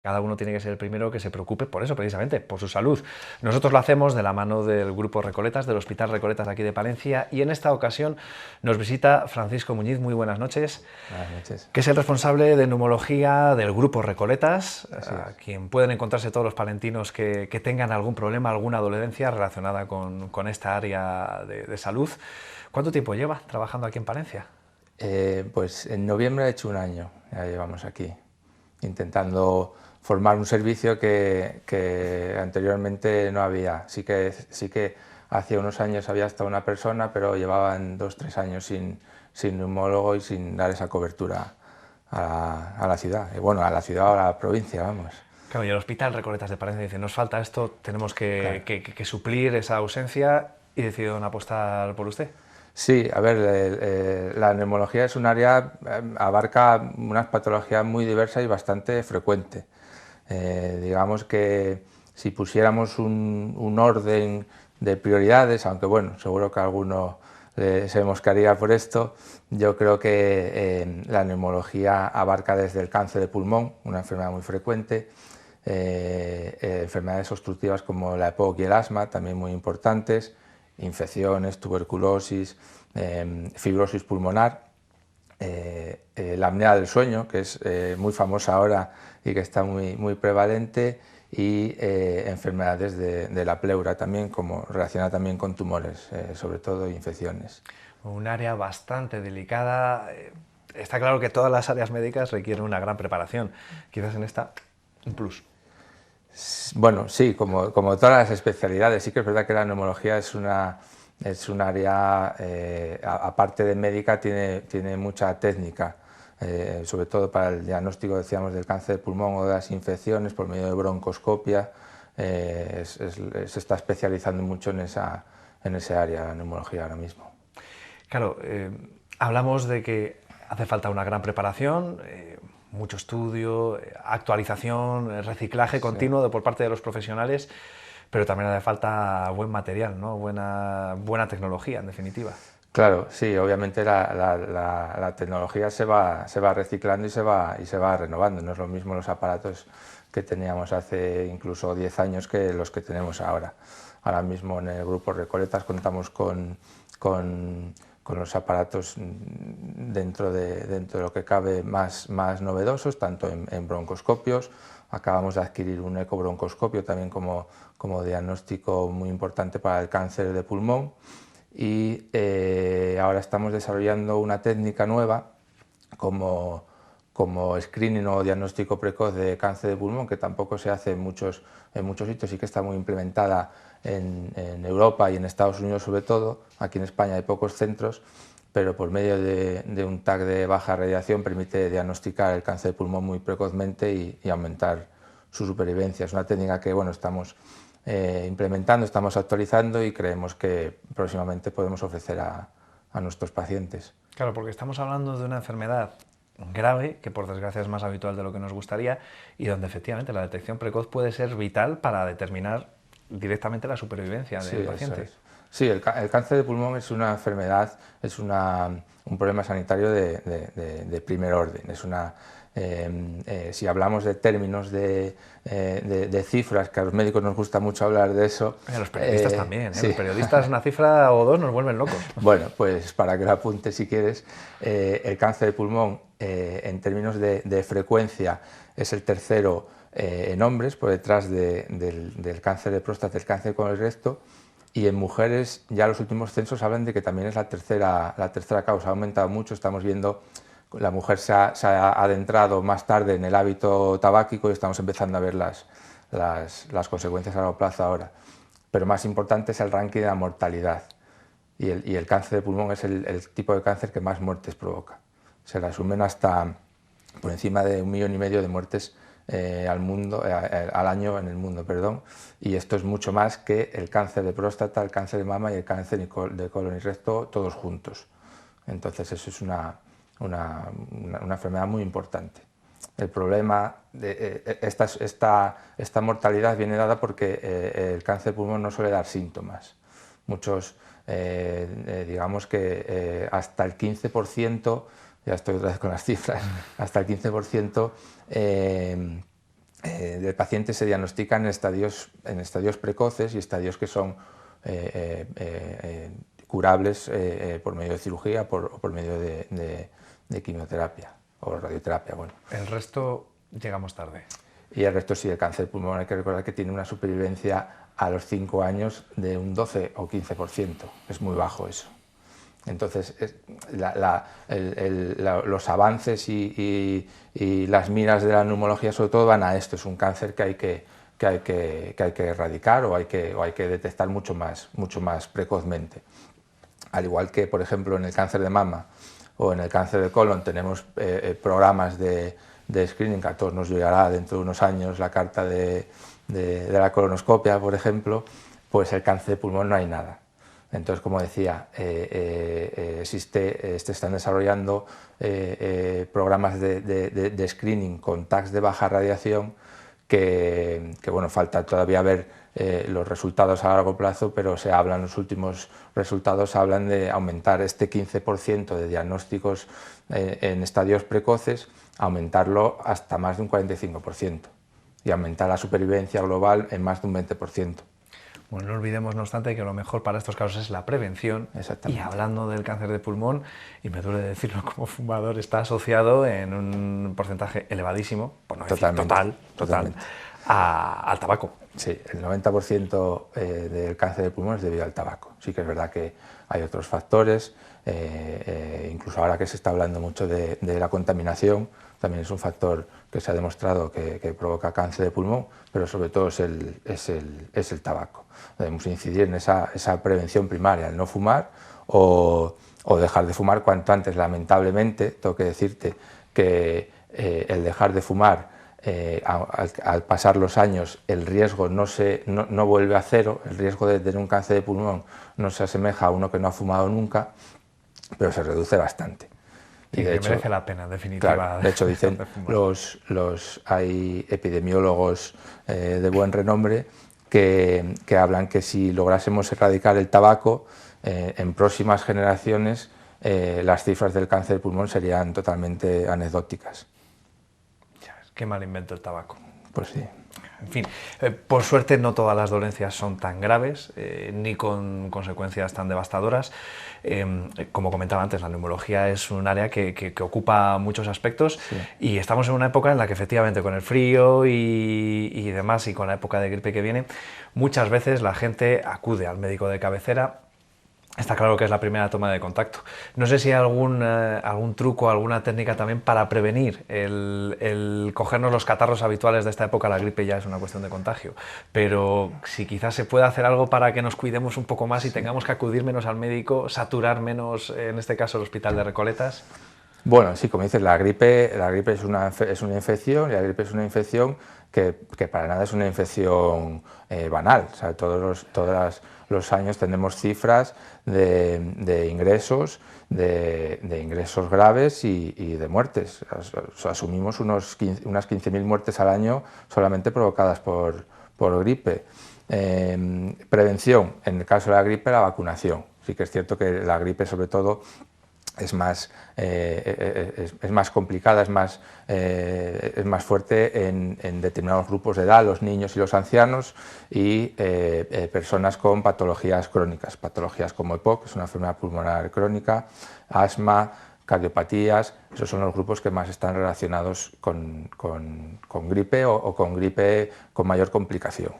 Cada uno tiene que ser el primero que se preocupe por eso, precisamente, por su salud. Nosotros lo hacemos de la mano del Grupo Recoletas, del Hospital Recoletas de aquí de Palencia, y en esta ocasión nos visita Francisco Muñiz. Muy buenas noches. Buenas noches. Que es el responsable de neumología del Grupo Recoletas, Así a es. quien pueden encontrarse todos los palentinos que tengan algún problema, alguna dolencia relacionada con esta área de salud. ¿Cuánto tiempo lleva trabajando aquí en Palencia? Pues en noviembre ha hecho un año, ya llevamos aquí, intentando formar un servicio que anteriormente no había. Sí que hace unos años había hasta una persona, pero llevaban 2 o 3 años sin neumólogo y sin dar esa cobertura a la ciudad. Y bueno, a la ciudad o a la provincia, vamos. Claro, y el Hospital Recoletas de Palencia dice, nos falta esto, tenemos Claro. que suplir esa ausencia, y decidieron apostar por usted. Sí, a ver, la neumología es un área, abarca unas patologías muy diversas y bastante frecuente. Digamos que si pusiéramos un orden de prioridades, aunque bueno, seguro que alguno se mosquearía por esto, yo creo que la neumología abarca desde el cáncer de pulmón, una enfermedad muy frecuente, enfermedades obstructivas como la EPOC y el asma, también muy importantes, infecciones, tuberculosis, fibrosis pulmonar, la apnea del sueño, que es muy famosa ahora y que está muy prevalente, y enfermedades de la pleura también, como relacionada también con tumores, sobre todo infecciones. Un área bastante delicada. Está claro que todas las áreas médicas requieren una gran preparación. Quizás en esta, un plus. Bueno, sí, como todas las especialidades, sí que es verdad que la neumología es un área, aparte de médica, tiene mucha técnica, sobre todo para el diagnóstico, decíamos, del cáncer de pulmón o de las infecciones por medio de broncoscopia. Se está especializando mucho en ese área, la neumología ahora mismo. Claro, hablamos de que hace falta una gran preparación, mucho estudio, actualización, reciclaje Sí. continuo por parte de los profesionales, pero también hace falta buen material, ¿no? Buena tecnología, en definitiva. Claro, sí, obviamente la tecnología se va reciclando y se va renovando. No es lo mismo los aparatos que teníamos hace incluso 10 años que los que tenemos ahora. Ahora mismo en el Grupo Recoletas contamos con los aparatos dentro de lo que cabe más novedosos, tanto en broncoscopios. Acabamos de adquirir un ecobroncoscopio también como diagnóstico muy importante para el cáncer de pulmón. Y ahora estamos desarrollando una técnica nueva como screening o diagnóstico precoz de cáncer de pulmón, que tampoco se hace en muchos sitios y que está muy implementada en Europa y en Estados Unidos sobre todo. Aquí en España hay pocos centros, pero por medio de un tag de baja radiación permite diagnosticar el cáncer de pulmón muy precozmente y aumentar su supervivencia. Es una técnica que bueno, estamos implementando, estamos actualizando y creemos que próximamente podemos ofrecer a nuestros pacientes. Claro, porque estamos hablando de una enfermedad grave, que por desgracia es más habitual de lo que nos gustaría, y donde efectivamente la detección precoz puede ser vital para determinar directamente la supervivencia Sí, del eso paciente. es. Sí, el cáncer de pulmón es una enfermedad, es un problema sanitario de primer orden. Si hablamos de términos de cifras, que a los médicos nos gusta mucho hablar de eso. Y a los periodistas también, ¿eh? Sí. Los periodistas una cifra o dos nos vuelven locos. Bueno, pues para que lo apunte si quieres, el cáncer de pulmón en términos de frecuencia es el tercero en hombres, por detrás del cáncer de próstata, el cáncer con el recto, y en mujeres ya los últimos censos hablan de que también es la tercera causa, ha aumentado mucho, estamos viendo la mujer se ha adentrado más tarde en el hábito tabáquico y estamos empezando a ver las consecuencias a largo plazo ahora. Pero más importante es el ranking de la mortalidad. Y el cáncer de pulmón es el tipo de cáncer que más muertes provoca. Se le asumen hasta por encima de 1,5 millones de muertes al año en el mundo, perdón. Y esto es mucho más que el cáncer de próstata, el cáncer de mama y el cáncer de colon y recto, todos juntos. Entonces eso es una enfermedad muy importante. El problema de esta mortalidad viene dada porque el cáncer de pulmón no suele dar síntomas. Muchos, digamos que hasta el 15%, ya estoy otra vez con las cifras, hasta el 15% del paciente se diagnostican en estadios precoces y estadios que son curables por medio de cirugía o por medio de quimioterapia o radioterapia. Bueno. El resto llegamos tarde. Y el resto sí, el cáncer de pulmón hay que recordar que tiene una supervivencia a los 5 años de un 12 o 15%, es muy bajo eso. Entonces, los avances y las miras de la neumología sobre todo van a esto, es un cáncer que hay que erradicar o hay que detectar mucho más precozmente. Al igual que, por ejemplo, en el cáncer de mama o en el cáncer de colon tenemos programas de screening, que a todos nos llegará dentro de unos años la carta de la colonoscopia, por ejemplo, pues el cáncer de pulmón no hay nada. Entonces, como decía, se están desarrollando programas de screening con tags de baja radiación que bueno, falta todavía ver los resultados a largo plazo, pero los últimos resultados hablan de aumentar este 15% de diagnósticos en estadios precoces, aumentarlo hasta más de un 45% y aumentar la supervivencia global en más de un 20%. Bueno, no olvidemos, no obstante, que lo mejor para estos casos es la prevención. Y hablando del cáncer de pulmón, y me duele decirlo como fumador, está asociado en un porcentaje elevadísimo, por no decir total, al tabaco. Sí, el 90% del cáncer de pulmón es debido al tabaco. Sí que es verdad que hay otros factores, incluso ahora que se está hablando mucho de la contaminación, también es un factor que se ha demostrado que provoca cáncer de pulmón, pero sobre todo es el tabaco. Debemos incidir en esa prevención primaria, el no fumar o dejar de fumar cuanto antes. Lamentablemente, tengo que decirte que el dejar de fumar, al pasar los años, el riesgo no vuelve a cero, el riesgo de tener un cáncer de pulmón no se asemeja a uno que no ha fumado nunca, pero se reduce bastante. Y de hecho, merece la pena, en definitiva. Claro, de hecho, dicen hay epidemiólogos de buen renombre que hablan que si lográsemos erradicar el tabaco, en próximas generaciones las cifras del cáncer de pulmón serían totalmente anecdóticas. Qué mal invento el tabaco. Pues sí. En fin, por suerte no todas las dolencias son tan graves ni con consecuencias tan devastadoras. Como comentaba antes, la neumología es un área que ocupa muchos aspectos, sí. Y estamos en una época en la que efectivamente con el frío y demás, y con la época de gripe que viene, muchas veces la gente acude al médico de cabecera. Está claro que es la primera toma de contacto. No sé si hay algún truco, alguna técnica también para prevenir el cogernos los catarros habituales de esta época. La gripe ya es una cuestión de contagio, pero si quizás se puede hacer algo para que nos cuidemos un poco más y tengamos que acudir menos al médico, saturar menos, en este caso, el hospital de Recoletas. Bueno, sí, como dices, la gripe es una infección, y la gripe es una infección que para nada es una infección banal. O sea, todos los años tenemos cifras de ingresos, de ingresos graves y de muertes. O sea, asumimos unas 15.000 muertes al año solamente provocadas por gripe. Prevención, en el caso de la gripe, la vacunación. Sí que es cierto que la gripe, sobre todo, es más complicada, es más fuerte en determinados grupos de edad, los niños y los ancianos, y personas con patologías crónicas, patologías como EPOC, que es una enfermedad pulmonar crónica, asma, cardiopatías. Esos son los grupos que más están relacionados con gripe o con gripe con mayor complicación,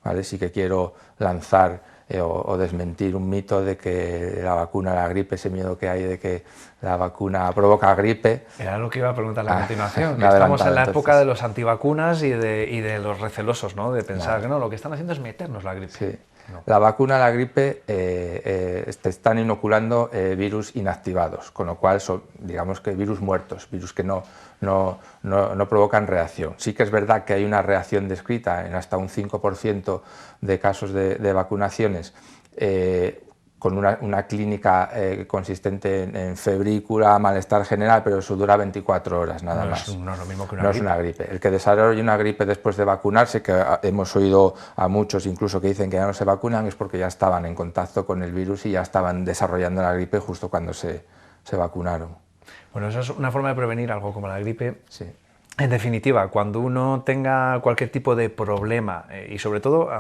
¿vale? Sí que quiero lanzar o desmentir un mito de que la vacuna, la gripe, ese miedo que hay de que la vacuna provoca gripe. Era lo que iba a preguntar a continuación, que estamos en la época de los antivacunas y de los recelosos, ¿no? De pensar que no, lo que están haciendo es meternos la gripe. Sí. No. La vacuna, la gripe, te están inoculando virus inactivados, con lo cual son, digamos que virus muertos, virus que no provocan reacción. Sí que es verdad que hay una reacción descrita en hasta un 5% de casos de vacunaciones, con una clínica consistente en febrícula, malestar general, pero eso dura 24 horas nada más. No es lo mismo que una gripe. No es una gripe. El que desarrolle una gripe después de vacunarse, que hemos oído a muchos incluso que dicen que ya no se vacunan, es porque ya estaban en contacto con el virus y ya estaban desarrollando la gripe justo cuando se vacunaron. Bueno, eso es una forma de prevenir algo como la gripe. Sí. En definitiva, cuando uno tenga cualquier tipo de problema, y sobre todo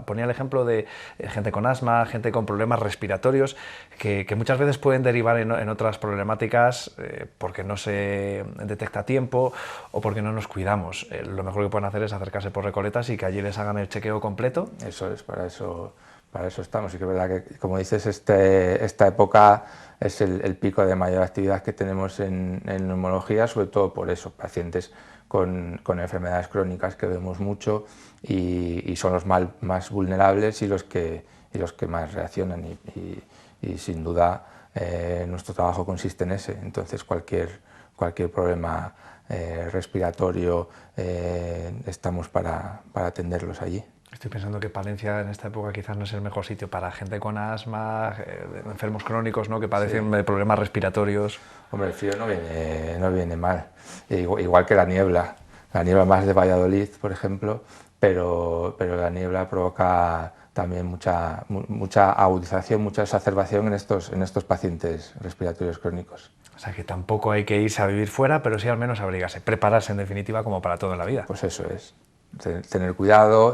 ponía el ejemplo de gente con asma, gente con problemas respiratorios, que muchas veces pueden derivar en otras problemáticas porque no se detecta a tiempo o porque no nos cuidamos. Lo mejor que pueden hacer es acercarse por Recoletas y que allí les hagan el chequeo completo. Eso es, para eso estamos. Y que es verdad que, como dices, esta época es el pico de mayor actividad que tenemos en neumología, sobre todo por eso, pacientes con enfermedades crónicas que vemos mucho y son los más vulnerables y los que más reaccionan y sin duda nuestro trabajo consiste en ese. Entonces cualquier problema respiratorio estamos para atenderlos allí. Estoy pensando que Palencia en esta época quizás no es el mejor sitio para gente con asma, enfermos crónicos, ¿no?, que padecen de problemas respiratorios. Hombre, el frío no viene mal, igual que la niebla más de Valladolid, por ejemplo, pero la niebla provoca también mucha agudización, mucha exacerbación en estos pacientes respiratorios crónicos. O sea que tampoco hay que irse a vivir fuera, pero sí al menos abrigarse, prepararse en definitiva como para todo en la vida. Pues eso es. Tener cuidado,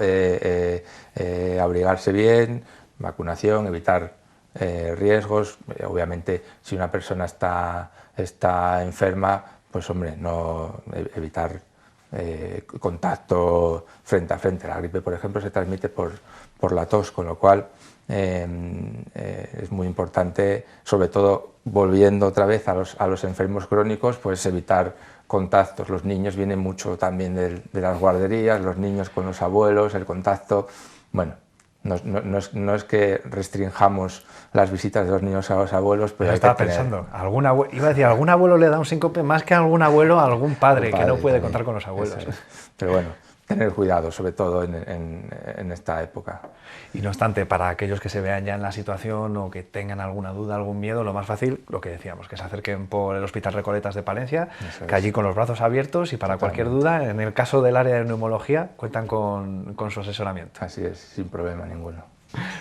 abrigarse bien, vacunación, evitar riesgos. Obviamente, si una persona está enferma, pues hombre, evitar contacto frente a frente. La gripe, por ejemplo, se transmite por la tos, con lo cual es muy importante, sobre todo volviendo otra vez a los enfermos crónicos, pues evitar contactos. Los niños vienen mucho también de las guarderías, los niños con los abuelos, el contacto. Bueno, no es que restringamos las visitas de los niños a los abuelos, pero estaba pensando, iba a decir, algún abuelo le da un síncope, más que a algún abuelo, a algún padre que no puede también contar con los abuelos. Pero bueno, tener cuidado, sobre todo en esta época. Y no obstante, para aquellos que se vean ya en la situación o que tengan alguna duda, algún miedo, lo más fácil, lo que decíamos, que se acerquen por el Hospital Recoletas de Palencia, que allí con los brazos abiertos y para cualquier duda, en el caso del área de neumología, cuentan con su asesoramiento. Así es, sin problema ninguno.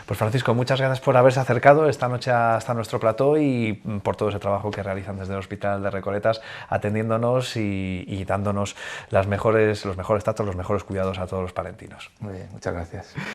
Pues Francisco, muchas gracias por haberse acercado esta noche hasta nuestro plató y por todo ese trabajo que realizan desde el Hospital de Recoletas, atendiéndonos y dándonos los mejores tratos, los mejores cuidados a todos los palentinos. Muy bien, muchas gracias.